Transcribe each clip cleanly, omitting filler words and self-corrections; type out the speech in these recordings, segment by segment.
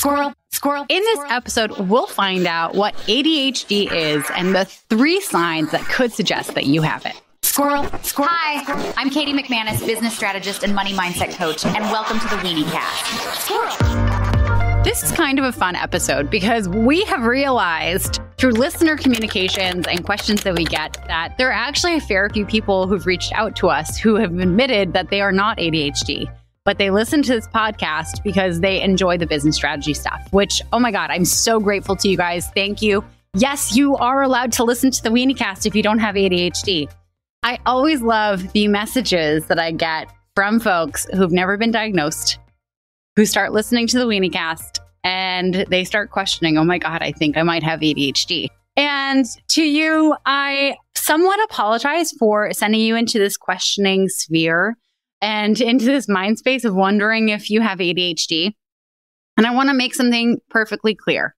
Squirrel, squirrel. In this episode, we'll find out what ADHD is and the 3 signs that could suggest that you have it. Squirrel, squirrel. Hi, I'm Katie McManus, business strategist and money mindset coach, and welcome to the Weeniecast. Squirrel. This is kind of a fun episode because we have realized through listener communications and questions that we get that there are actually a fair few people who've reached out to us who have admitted that they are not ADHD. But they listen to this podcast because they enjoy the business strategy stuff, which, oh my God, I'm so grateful to you guys. Thank you. Yes, you are allowed to listen to the Weeniecast if you don't have ADHD. I always love the messages that I get from folks who've never been diagnosed, who start listening to the Weeniecast and they start questioning, oh my God, I think I might have ADHD. And to you, I somewhat apologize for sending you into this questioning sphere and into this mind space of wondering if you have ADHD. And I want to make something perfectly clear.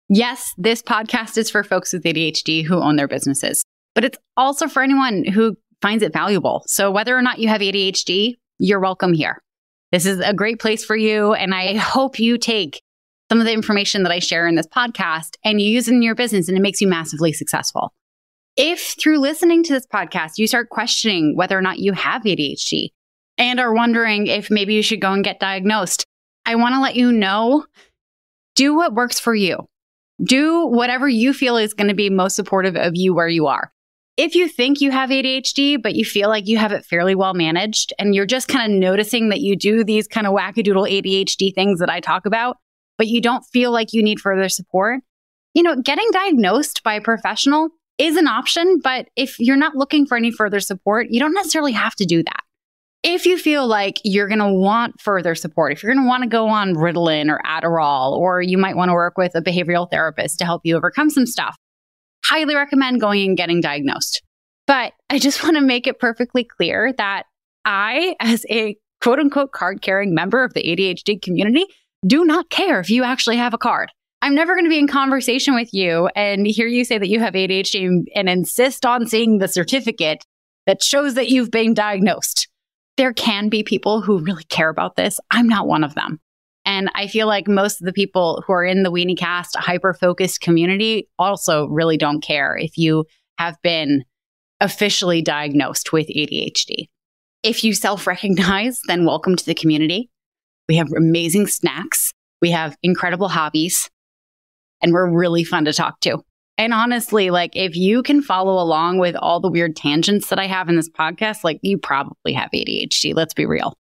Yes, this podcast is for folks with ADHD who own their businesses, but it's also for anyone who finds it valuable. So whether or not you have ADHD, you're welcome here. This is a great place for you. And I hope you take some of the information that I share in this podcast and you use it in your business and it makes you massively successful. If through listening to this podcast, you start questioning whether or not you have ADHD, and are wondering if maybe you should go and get diagnosed, I want to let you know, do what works for you. Do whatever you feel is going to be most supportive of you where you are. If you think you have ADHD, but you feel like you have it fairly well managed, and you're just kind of noticing that you do these kind of wackadoodle ADHD things that I talk about, but you don't feel like you need further support, getting diagnosed by a professional is an option, but if you're not looking for any further support, you don't necessarily have to do that. If you feel like you're going to want further support, if you're going to want to go on Ritalin or Adderall, or you might want to work with a behavioral therapist to help you overcome some stuff, highly recommend going and getting diagnosed. But I just want to make it perfectly clear that I, as a quote unquote card carrying member of the ADHD community, do not care if you actually have a card. I'm never going to be in conversation with you and hear you say that you have ADHD and insist on seeing the certificate that shows that you've been diagnosed. There can be people who really care about this. I'm not one of them. And I feel like most of the people who are in the Weeniecast hyper-focused community also really don't care if you have been officially diagnosed with ADHD. If you self-recognize, then welcome to the community. We have amazing snacks. We have incredible hobbies. And we're really fun to talk to. And honestly, if you can follow along with all the weird tangents that I have in this podcast, you probably have ADHD, let's be real.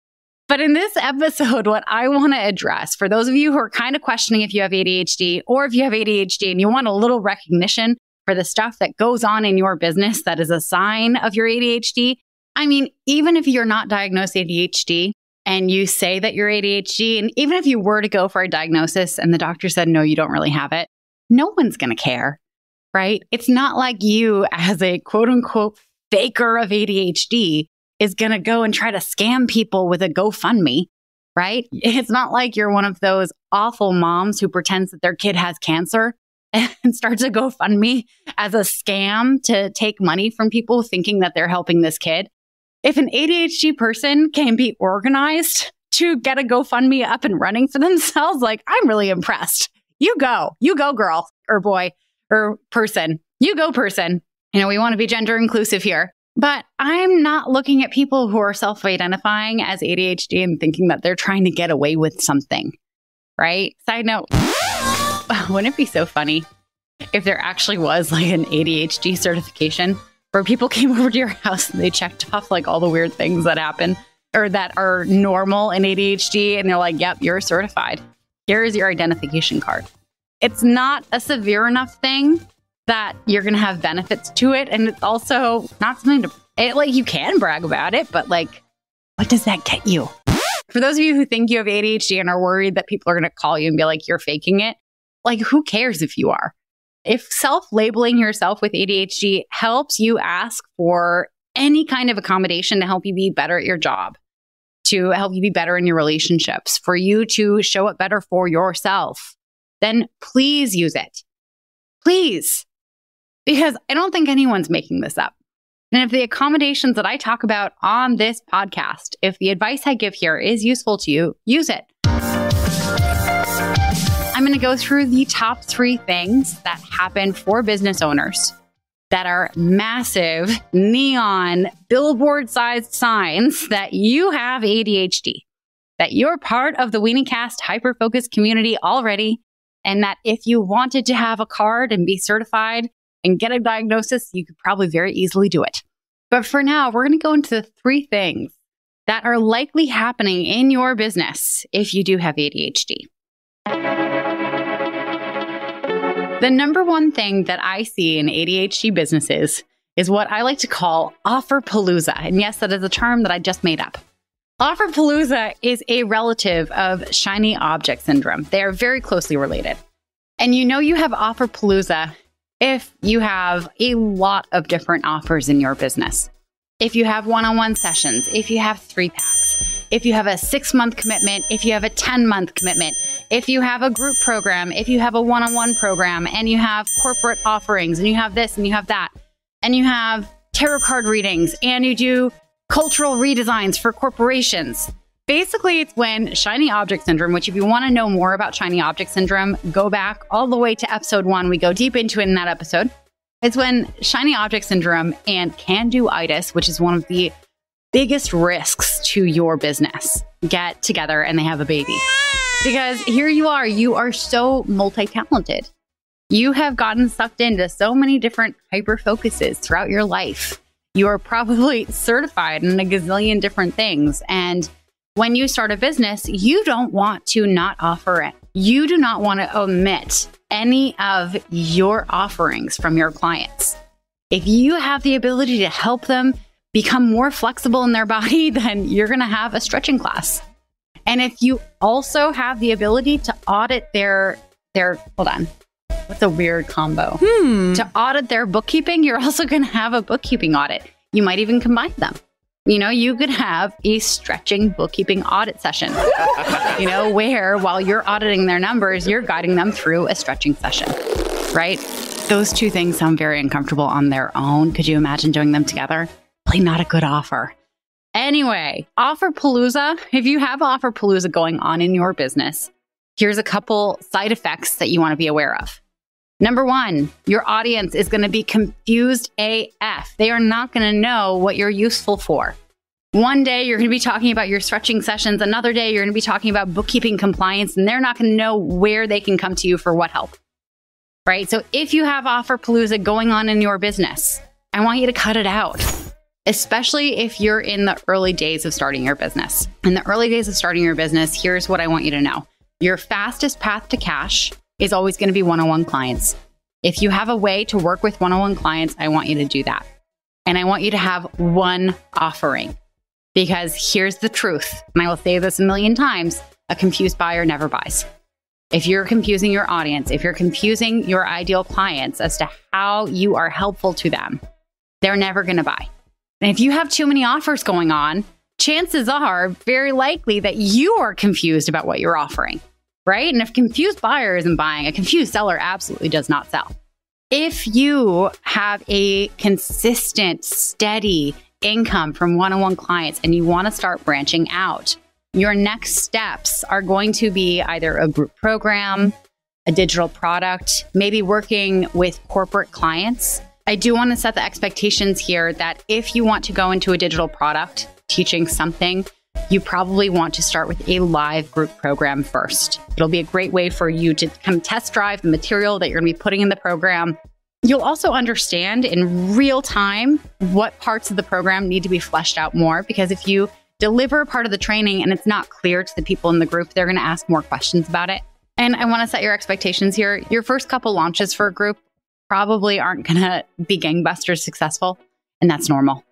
But in this episode, what I want to address for those of you who are kind of questioning if you have ADHD, or if you have ADHD and you want a little recognition for the stuff that goes on in your business that is a sign of your ADHD. I mean, even if you're not diagnosed ADHD and you say that you're ADHD, and even if you were to go for a diagnosis and the doctor said, no, you don't really have it, no one's going to care. Right? It's not like you as a quote unquote faker of ADHD is going to go and try to scam people with a GoFundMe, right? It's not like you're one of those awful moms who pretends that their kid has cancer and starts a GoFundMe as a scam to take money from people thinking that they're helping this kid. If an ADHD person can be organized to get a GoFundMe up and running for themselves, I'm really impressed. You go girl or boy. Or person. You go person. We want to be gender inclusive here. But I'm not looking at people who are self-identifying as ADHD and thinking that they're trying to get away with something, right? Side note, wouldn't it be so funny if there actually was an ADHD certification where people came over to your house and they checked off all the weird things that happen or that are normal in ADHD and they're like, yep, you're certified. Here is your identification card. It's not a severe enough thing that you're going to have benefits to it. And it's also not something you can brag about it, but what does that get you? For those of you who think you have ADHD and are worried that people are going to call you and be like, you're faking it, who cares if you are? If self-labeling yourself with ADHD helps you ask for any kind of accommodation to help you be better at your job, to help you be better in your relationships, for you to show up better for yourself, then please use it. Please. Because I don't think anyone's making this up. And if the accommodations that I talk about on this podcast, if the advice I give here is useful to you, use it. I'm going to go through the top 3 things that happen for business owners that are massive neon billboard-sized signs that you have ADHD, that you're part of the Weeniecast hyperfocus community already, and that if you wanted to have a card and be certified and get a diagnosis, you could probably very easily do it. But for now, we're going to go into 3 things that are likely happening in your business if you do have ADHD. The number one thing that I see in ADHD businesses is what I like to call Offerpalooza. And yes, that is a term that I just made up. Offerpalooza is a relative of shiny object syndrome. They are very closely related. And you know you have Offerpalooza if you have a lot of different offers in your business. If you have one-on-one sessions, if you have 3-packs, if you have a 6-month commitment, if you have a 10-month commitment, if you have a group program, if you have a one-on-one program, and you have corporate offerings, and you have this, and you have that, and you have tarot card readings, and you do cultural redesigns for corporations. Basically, it's when shiny object syndrome, which if you want to know more about shiny object syndrome, go back all the way to episode 1. We go deep into it in that episode. It's when shiny object syndrome and can-do-itis, which is one of the biggest risks to your business, get together and they have a baby. Because here you are so multi-talented. You have gotten sucked into so many different hyper-focuses throughout your life. You are probably certified in a gazillion different things. And when you start a business, you don't want to not offer it. You do not want to omit any of your offerings from your clients. If you have the ability to help them become more flexible in their body, then you're going to have a stretching class. And if you also have the ability to audit their hold on, what's a weird combo? To audit their bookkeeping, you're also going to have a bookkeeping audit. You might even combine them. You know, you could have a stretching bookkeeping audit session, where while you're auditing their numbers, you're guiding them through a stretching session, right? Those 2 things sound very uncomfortable on their own. Could you imagine doing them together? Probably not a good offer. Anyway, Offerpalooza, if you have Offerpalooza going on in your business, here's a couple side effects that you want to be aware of. Number 1, your audience is going to be confused AF. They are not going to know what you're useful for. One day you're going to be talking about your stretching sessions. Another day you're going to be talking about bookkeeping compliance, and they're not going to know where they can come to you for what help. Right? So if you have Offerpalooza going on in your business, I want you to cut it out, especially if you're in the early days of starting your business. In the early days of starting your business, here's what I want you to know. Your fastest path to cash is always going to be one-on-one clients. If you have a way to work with one-on-one clients, I want you to do that. And I want you to have one offering. Because here's the truth, and I will say this a million times, a confused buyer never buys. If you're confusing your audience, if you're confusing your ideal clients as to how you are helpful to them, they're never going to buy. And if you have too many offers going on, chances are very likely that you are confused about what you're offering. Right? And if a confused buyer isn't buying, a confused seller absolutely does not sell. If you have a consistent, steady income from one-on-one clients and you want to start branching out, your next steps are going to be either a group program, a digital product, maybe working with corporate clients. I do want to set the expectations here that if you want to go into a digital product, teaching something, you probably want to start with a live group program first. It'll be a great way for you to kind of test drive the material that you're going to be putting in the program. You'll also understand in real time what parts of the program need to be fleshed out more, because if you deliver part of the training and it's not clear to the people in the group, they're going to ask more questions about it. And I want to set your expectations here. Your first couple launches for a group probably aren't going to be gangbusters successful, and that's normal.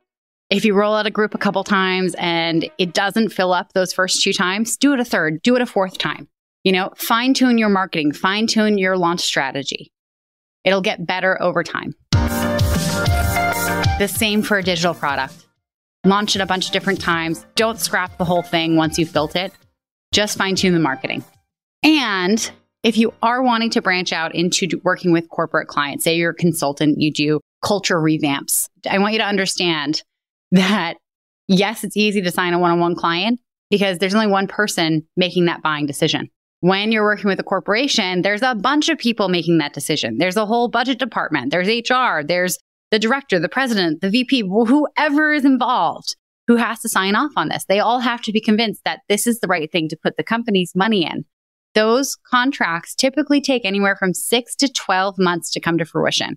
If you roll out a group a couple times and it doesn't fill up those first 2 times, do it a third, do it a 4th time. Fine tune your marketing, fine tune your launch strategy. It'll get better over time. The same for a digital product. Launch it a bunch of different times. Don't scrap the whole thing once you've built it. Just fine tune the marketing. And if you are wanting to branch out into working with corporate clients, say you're a consultant, you do culture revamps, I want you to understand that, yes, it's easy to sign a one-on-one client because there's only one person making that buying decision. When you're working with a corporation, there's a bunch of people making that decision. There's a whole budget department. There's HR. There's the director, the president, the VP, whoever is involved who has to sign off on this. They all have to be convinced that this is the right thing to put the company's money in. Those contracts typically take anywhere from 6 to 12 months to come to fruition,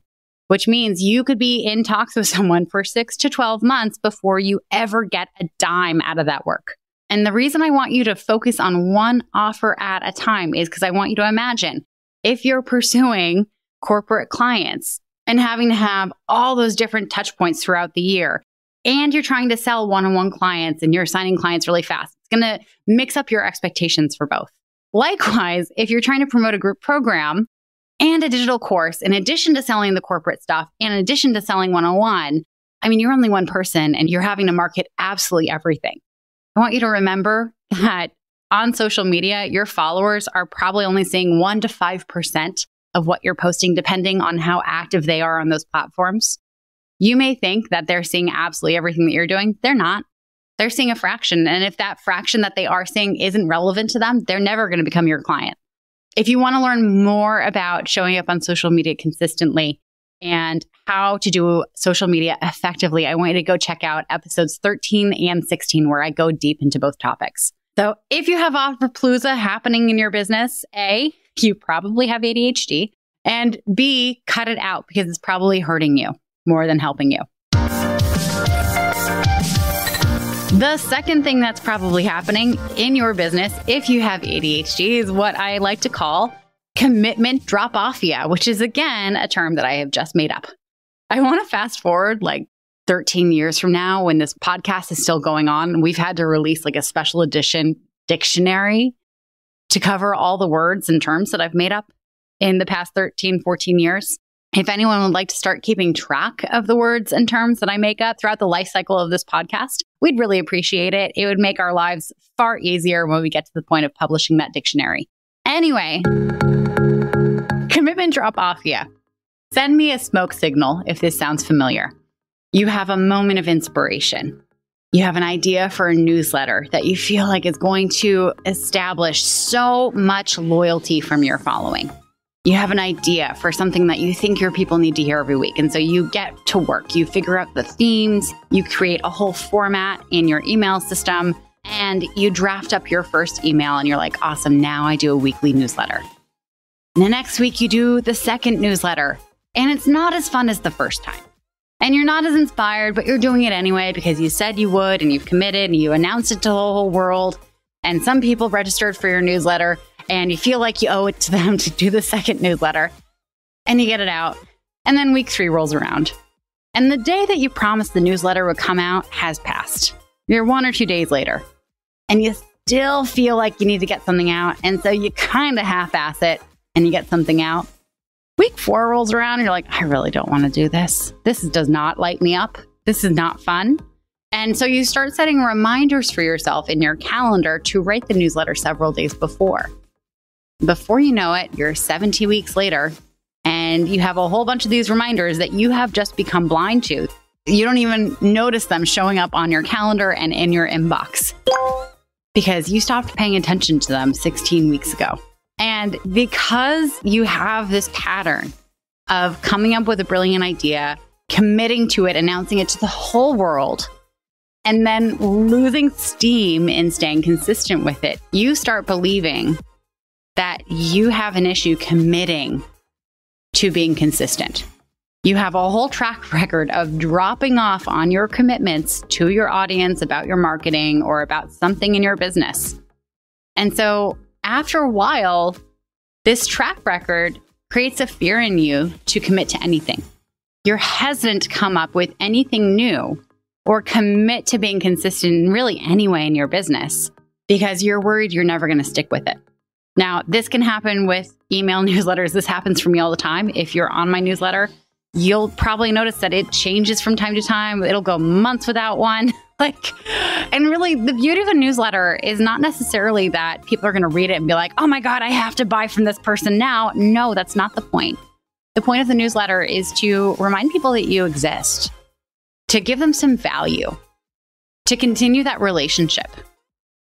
which means you could be in talks with someone for 6 to 12 months before you ever get a dime out of that work. And the reason I want you to focus on one offer at a time is because I want you to imagine if you're pursuing corporate clients and having to have all those different touch points throughout the year, and you're trying to sell one-on-one clients and you're signing clients really fast, it's going to mix up your expectations for both. Likewise, if you're trying to promote a group program and a digital course, in addition to selling the corporate stuff, in addition to selling one-on-one, I mean, you're only one person and you're having to market absolutely everything. I want you to remember that on social media, your followers are probably only seeing 1 to 5% of what you're posting, depending on how active they are on those platforms. You may think that they're seeing absolutely everything that you're doing. They're not. They're seeing a fraction. And if that fraction that they are seeing isn't relevant to them, they're never going to become your client. If you want to learn more about showing up on social media consistently and how to do social media effectively, I want you to go check out episodes 13 and 16, where I go deep into both topics. So if you have Offerpalooza happening in your business, A, you probably have ADHD, and B, cut it out because it's probably hurting you more than helping you. The second thing that's probably happening in your business, if you have ADHD, is what I like to call commitment dropoffia, which is, again, a term that I have just made up. I want to fast forward like 13 years from now when this podcast is still going on. We've had to release like a special edition dictionary to cover all the words and terms that I've made up in the past 13, 14 years. If anyone would like to start keeping track of the words and terms that I make up throughout the life cycle of this podcast, we'd really appreciate it. It would make our lives far easier when we get to the point of publishing that dictionary. Anyway, commitment dropoffia. Send me a smoke signal if this sounds familiar. You have a moment of inspiration. You have an idea for a newsletter that you feel like is going to establish so much loyalty from your following. You have an idea for something that you think your people need to hear every week. And so you get to work. You figure out the themes. You create a whole format in your email system. And you draft up your first email. And you're like, awesome, now I do a weekly newsletter. And the next week you do the second newsletter. And it's not as fun as the first time. And you're not as inspired, but you're doing it anyway because you said you would and you've committed and you announced it to the whole world. And some people registered for your newsletter. And you feel like you owe it to them to do the second newsletter. And you get it out. And then week 3 rolls around. And the day that you promised the newsletter would come out has passed. You're 1 or 2 days later. And you still feel like you need to get something out. And so you kind of half-ass it and you get something out. Week 4 rolls around and you're like, I really don't want to do this. This does not light me up. This is not fun. And so you start setting reminders for yourself in your calendar to write the newsletter several days before. Before you know it, you're 70 weeks later, and you have a whole bunch of these reminders that you have just become blind to. You don't even notice them showing up on your calendar and in your inbox because you stopped paying attention to them 16 weeks ago. And because you have this pattern of coming up with a brilliant idea, committing to it, announcing it to the whole world, and then losing steam in staying consistent with it, you start believing that you have an issue committing to being consistent. You have a whole track record of dropping off on your commitments to your audience about your marketing or about something in your business. And so after a while, this track record creates a fear in you to commit to anything. You're hesitant to come up with anything new or commit to being consistent in really any way in your business because you're worried you're never going to stick with it. Now, this can happen with email newsletters. This happens for me all the time. If you're on my newsletter, you'll probably notice that it changes from time to time. It'll go months without one. And really, the beauty of a newsletter is not necessarily that people are going to read it and be like, oh my God, I have to buy from this person now. No, that's not the point. The point of the newsletter is to remind people that you exist, to give them some value, to continue that relationship.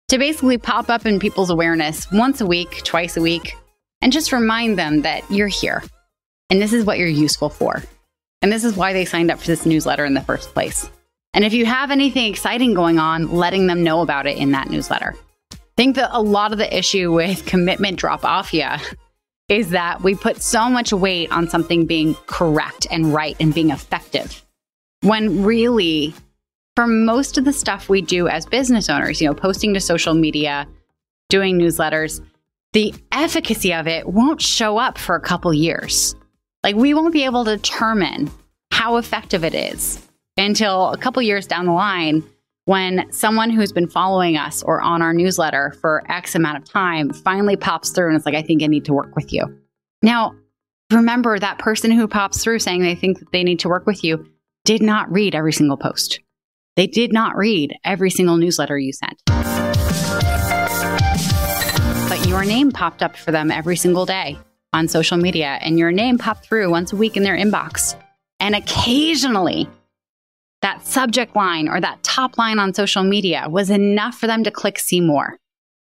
to basically pop up in people's awareness once a week, twice a week, and just remind them that you're here. And this is what you're useful for. And this is why they signed up for this newsletter in the first place. And if you have anything exciting going on, letting them know about it in that newsletter. I think that a lot of the issue with commitment Dropoffia is that we put so much weight on something being correct and right and being effective, when really, for most of the stuff we do as business owners, posting to social media, doing newsletters, the efficacy of it won't show up for a couple years. Like, we won't be able to determine how effective it is until a couple years down the line, when someone who's been following us or on our newsletter for X amount of time finally pops through and it's like, I think I need to work with you. Now, remember, that person who pops through saying they think that they need to work with you did not read every single post. They did not read every single newsletter you sent. But your name popped up for them every single day on social media, and your name popped through once a week in their inbox. And occasionally, that subject line or that top line on social media was enough for them to click see more.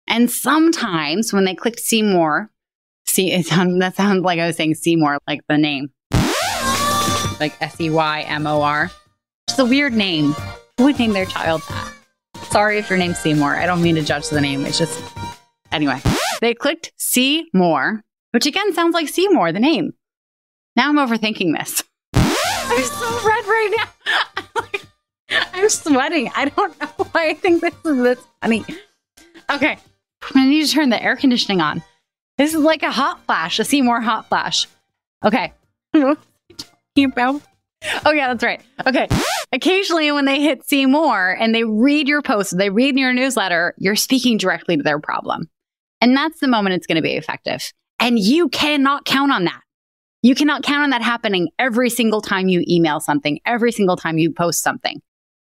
And sometimes when they clicked see more, that sounds like I was saying Seymour, like the name, like Seymor. It's a weird name. Who would name their child that? Sorry if your name's Seymour. I don't mean to judge the name. It's just, anyway, they clicked see more, which again sounds like Seymour, the name. Now I'm overthinking this. I'm so red right now. I'm sweating. I don't know why I think this is this funny. Okay, I need to turn the air conditioning on. This is like a hot flash, a Seymour hot flash. Okay. Oh yeah, that's right. Okay. Occasionally when they hit see more and they read your post, they read your newsletter, you're speaking directly to their problem. And that's the moment it's going to be effective. And you cannot count on that. You cannot count on that happening every single time you email something, every single time you post something.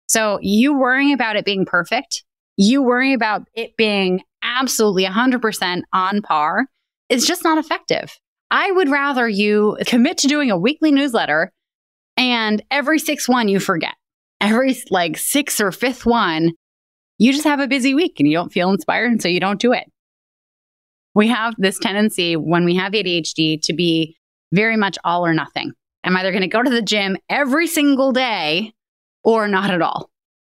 So you worrying about it being perfect, you worrying about it being absolutely 100% on par, is just not effective. I would rather you commit to doing a weekly newsletter and every sixth one you forget. Every sixth or fifth one, you just have a busy week and you don't feel inspired, and so you don't do it. We have this tendency when we have ADHD to be very much all or nothing. I'm either going to go to the gym every single day or not at all.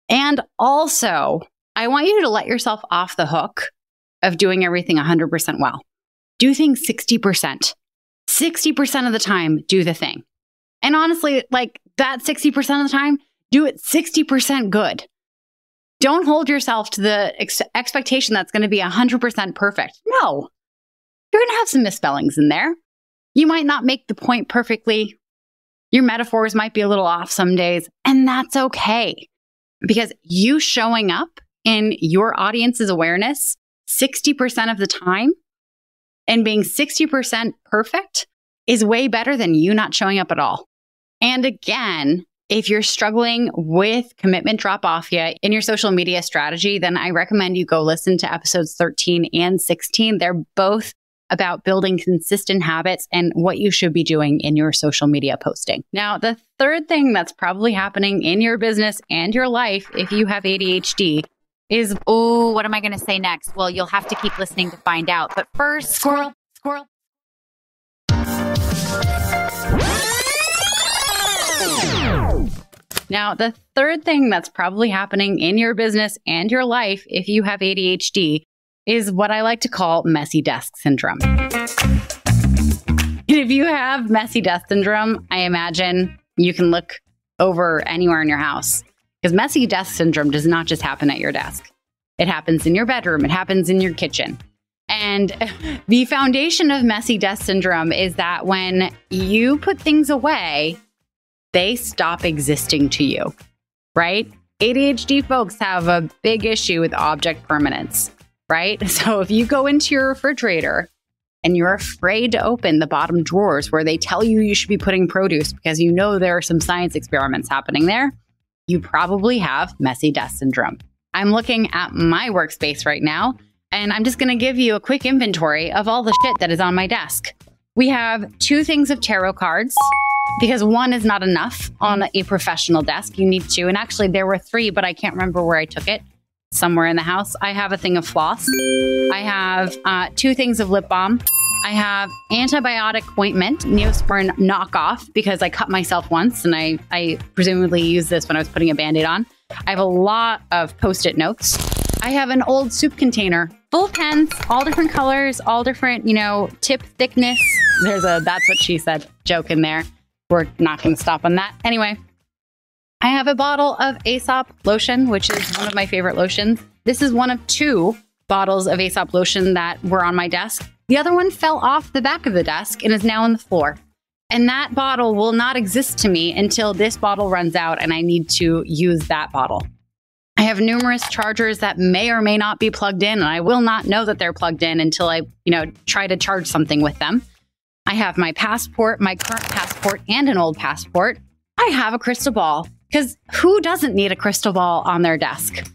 And also, I want you to let yourself off the hook of doing everything 100% well. Do things 60%. 60% of the time, do the thing. And honestly, that 60% of the time, do it 60% good. Don't hold yourself to the expectation that's going to be 100% perfect. No. You're going to have some misspellings in there. You might not make the point perfectly. Your metaphors might be a little off some days, and that's okay. Because you showing up in your audience's awareness 60% of the time and being 60% perfect is way better than you not showing up at all. And again, if you're struggling with commitment Dropoffia in your social media strategy, then I recommend you go listen to episodes 13 and 16. They're both about building consistent habits and what you should be doing in your social media posting. Now, the third thing that's probably happening in your business and your life if you have ADHD is, oh, what am I going to say next? Well, you'll have to keep listening to find out. But first, squirrel. Now, the third thing that's probably happening in your business and your life if you have ADHD is what I like to call messy desk syndrome. If you have messy desk syndrome, I imagine you can look over anywhere in your house, because messy desk syndrome does not just happen at your desk. It happens in your bedroom. It happens in your kitchen. And the foundation of messy desk syndrome is that when you put things away, they stop existing to you, right? ADHD folks have a big issue with object permanence, right? So if you go into your refrigerator and you're afraid to open the bottom drawers where they tell you you should be putting produce because you know there are some science experiments happening there, you probably have messy desk syndrome. I'm looking at my workspace right now, and I'm just going to give you a quick inventory of all the shit that is on my desk. We have 2 things of tarot cards, because 1 is not enough on a professional desk. You need 2. And actually, there were 3, but I can't remember where I took it. somewhere in the house. I have a thing of floss. I have 2 things of lip balm. I have antibiotic ointment, Neosporin knockoff, because I cut myself once and I presumably used this when I was putting a Band-Aid on. I have a lot of Post-it notes. I have an old soup container full of pens, all different colors, all different, tip thickness. There's a "that's what she said" joke in there. We're not going to stop on that. Anyway, I have a bottle of Aesop lotion, which is one of my favorite lotions. This is one of 2 bottles of Aesop lotion that were on my desk. The other one fell off the back of the desk and is now on the floor. And that bottle will not exist to me until this bottle runs out and I need to use that bottle. I have numerous chargers that may or may not be plugged in, and I will not know that they're plugged in until I, try to charge something with them. I have my passport, my current passport, and an old passport. I have a crystal ball, because who doesn't need a crystal ball on their desk?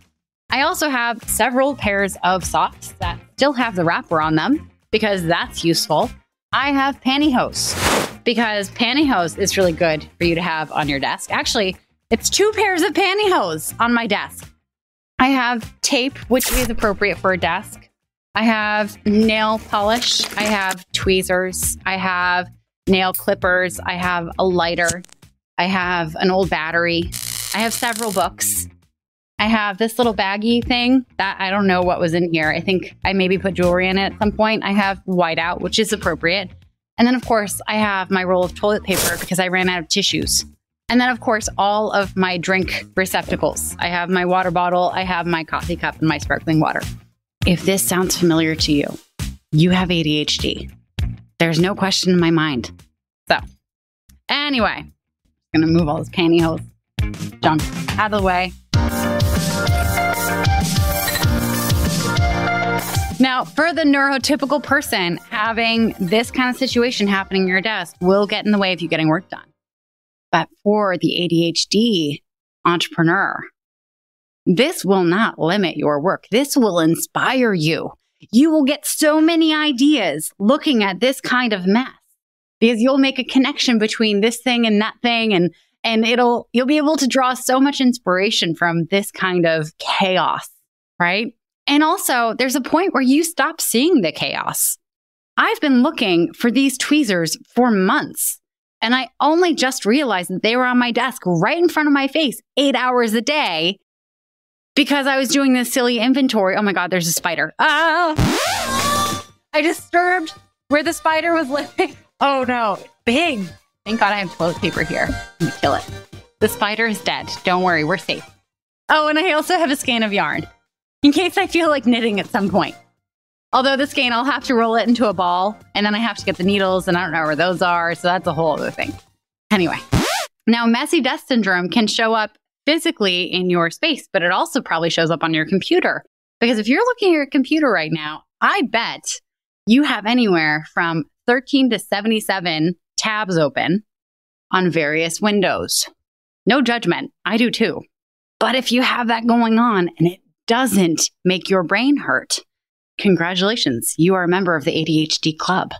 I also have several pairs of socks that still have the wrapper on them, because that's useful. I have pantyhose, because pantyhose is really good for you to have on your desk. Actually, it's 2 pairs of pantyhose on my desk. I have tape, which is appropriate for a desk. I have nail polish. I have tweezers. I have nail clippers. I have a lighter. I have an old battery. I have several books. I have this little baggie thing that I don't know what was in here. I think I maybe put jewelry in it at some point. I have whiteout, which is appropriate. And then, of course, I have my roll of toilet paper because I ran out of tissues. And then, of course, all of my drink receptacles. I have my water bottle. I have my coffee cup and my sparkling water. If this sounds familiar to you, you have ADHD. There's no question in my mind. So, anyway, I'm going to move all this pantyhose junk out of the way. Now, for the neurotypical person, having this kind of situation happening in your desk will get in the way of you getting work done. But for the ADHD entrepreneur, this will not limit your work. This will inspire you. You will get so many ideas looking at this kind of mess because you'll make a connection between this thing and that thing, and you'll be able to draw so much inspiration from this kind of chaos, right? And also, there's a point where you stop seeing the chaos. I've been looking for these tweezers for months, and I only just realized that they were on my desk right in front of my face 8 hours a day because I was doing this silly inventory. Oh my God, there's a spider. Ah! I disturbed where the spider was living. Oh no, big. Thank God I have toilet paper here. I'm gonna kill it. The spider is dead. Don't worry, we're safe. Oh, and I also have a skein of yarn in case I feel like knitting at some point. Although the skein, I'll have to roll it into a ball, and then I have to get the needles, and I don't know where those are, so that's a whole other thing. Anyway, now messy desk syndrome can show up physically in your space, but it also probably shows up on your computer. Because if you're looking at your computer right now, I bet you have anywhere from 13 to 77 tabs open on various windows. No judgment, I do too. But if you have that going on and it doesn't make your brain hurt, congratulations, you are a member of the ADHD club.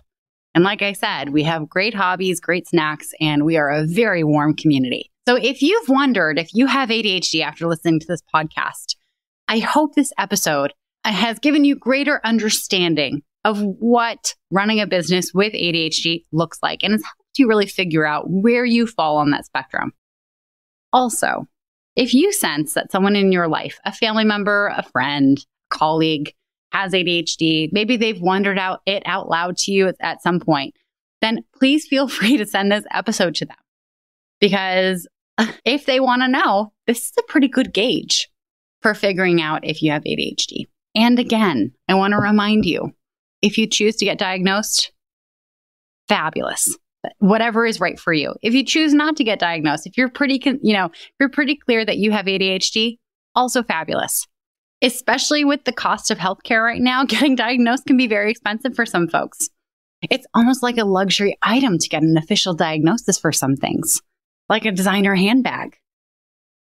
And like I said, we have great hobbies, great snacks, and we are a very warm community. So if you've wondered if you have ADHD after listening to this podcast, I hope this episode has given you greater understanding of what running a business with ADHD looks like and has helped you really figure out where you fall on that spectrum. Also, if you sense that someone in your life, a family member, a friend, a colleague, has ADHD, maybe they've wondered it out loud to you at some point, then please feel free to send this episode to them. Because if they want to know, this is a pretty good gauge for figuring out if you have ADHD. And again, I want to remind you, if you choose to get diagnosed, fabulous. Whatever is right for you. If you choose not to get diagnosed, if you're pretty clear that you have ADHD, also fabulous. Especially with the cost of healthcare right now, getting diagnosed can be very expensive for some folks. It's almost like a luxury item to get an official diagnosis for some things, like a designer handbag.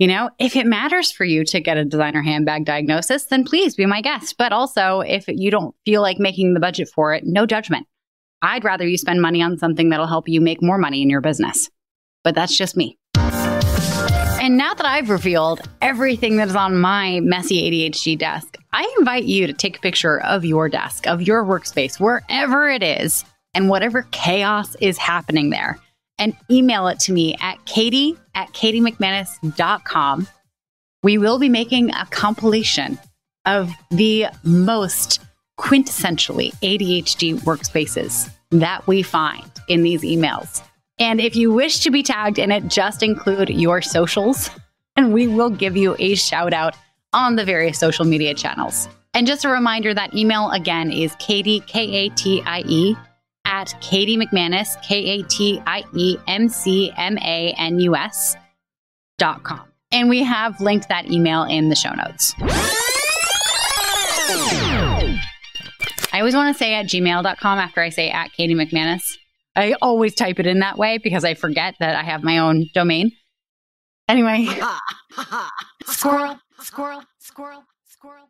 If it matters for you to get a designer handbag diagnosis, then please be my guest. But also, if you don't feel like making the budget for it, no judgment. I'd rather you spend money on something that'll help you make more money in your business. But that's just me. And now that I've revealed everything that is on my messy ADHD desk, I invite you to take a picture of your desk, of your workspace, wherever it is, and whatever chaos is happening there, and email it to me at katie@katiemcmanus.com. We will be making a compilation of the most quintessentially ADHD workspaces that we find in these emails. And if you wish to be tagged in it, just include your socials, and we will give you a shout out on the various social media channels. And just a reminder, that email again is Katie, Katie, at Katie McManus, KatiemcManus.com. And we have linked that email in the show notes. I always want to say at gmail.com after I say at Katie McManus. I always type it in that way because I forget that I have my own domain. Anyway. Squirrel, squirrel, squirrel, squirrel.